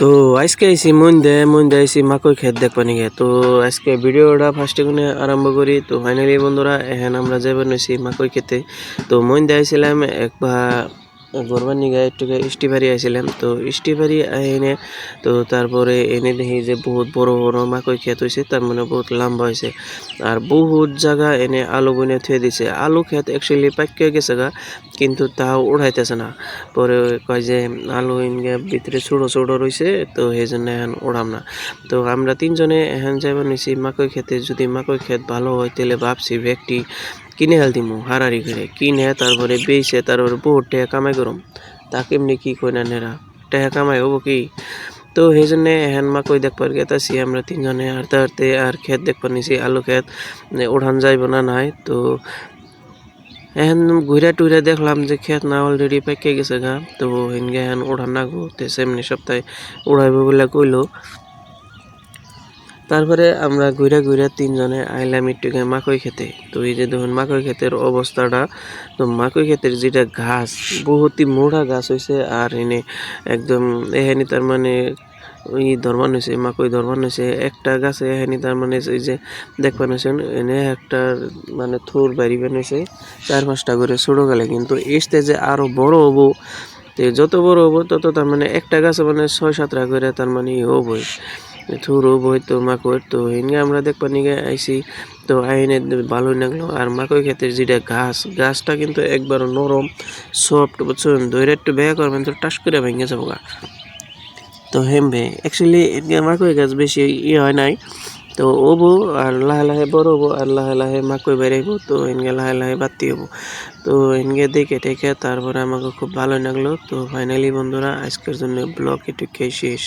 তো আজকে আইসি মন্দে আইসি মাকই ক্ষেত দেখবা নিগে। তো আজকে ভিডিওটা ফার্স্টে গুনে আরম্ভ করি। তো ফাইনালি বন্ধুরা এখন আমরা যাবেন হইছি মাকই খেতে। তো মন্দে আইছিলাম একবার ঘরবার নিগে একটু স্টিফারি আইছিলাম। তো স্টিফারি এনে তো তারপরে এনে দেখি যে বহুত বড় বড় মাকই ক্ষেত হয়েছে, তার মানে বহুত লম্বা হয়েছে আর বহুত জায়গা এনে আলু বুনে থুয়ে দিছে। আলু ক্ষেত অ্যাকচুয়ালি পাইকে গেছে গা, কিন্তু তাও উড়াইতেছে না। পরে কয় যে আলু ইনগে ভিতরে ছোটো ছোটো রয়েছে, তো সেই জন্য এখন ওড়াম না। তো আমরা তিনজনে এখন যাইবার নিছি মাকই খেতে। যদি মাকই ক্ষেত ভালো হয় তাহলে ভাবছি একটি কিনে হেল দিমু হারারি করে কিনে, তারপরে বেচে তারপরে বহুত টাকা কামাই করম। তা কেমনি কি কই না নেরা টাকা কামাই হবো কি? তো সেই জন্য এখন মাকই দেখবার গেতাছি আমরা তিনজনে হাঁটতে হাঁটতে, আর ক্ষেত দেখবার নিছি আলু ক্ষেত ওঠান যাইব না নাই। তো এখন ঘুরে টুরে দেখলাম যে ক্ষেত না অলরেডি পেকে গেছে গা। তো হিনগে এখন ওঠান নাগবো, তো সেমনি সপ্তাহে উড়াইব বলে কইলো। তারপরে আমরা ঘুরে ঘুরে তিনজনে আইলাম একটু মাকই খেতে। তো এই যে দেখুন মাকই ক্ষেতের অবস্থাটা। তো মাকই ক্ষেতের যেটা ঘাস বহুতই মোটা গাছ হয়েছে, আর এনে একদম এখানে তার মানে ওই ধরমান হয়েছে মাকই ধরমান হয়েছে একটা গাছে এখানে তার মানে এই যে দেখবেন হয়েছেন এনে একটা মানে থুর বাড়ি বানিয়েছে 4-5টা করে ছোটো গেলে, কিন্তু এই স্টেজে আরো বড় হবো। তো যত বড় হবো তত তার মানে একটা গাছে মানে 6-7টা করে তার মানে হবই থুর হবই। তো মাকই তো হিনগে আমরা দেখবার নিগে আইসি। তো আইনে ভালোই লাগলো। আর মাকই ক্ষেতের যেটা গাছটা কিন্তু একবার নরম সফট, বুঝছেন? ধরে একটু ব্যয় করবেন তো টাস করে ভেঙে যাবো গা। তো হেমবে অ্যাকচুয়ালি এদিকে মাকই গাছ বেশি হয় নাই। তো ওবো আর লাহে লাহে বড় হবো, আর লাহে লাহে মাকই বেড়াইব। তো এনগে লাহে লাহে বাড়তি হবো। তো এনগে দেখে টেকে তারপরে আমাকে খুব ভালো লাগলো। তো ফাইনালি বন্ধুরা আজকের জন্য ব্লগ এটুকুই শেষ।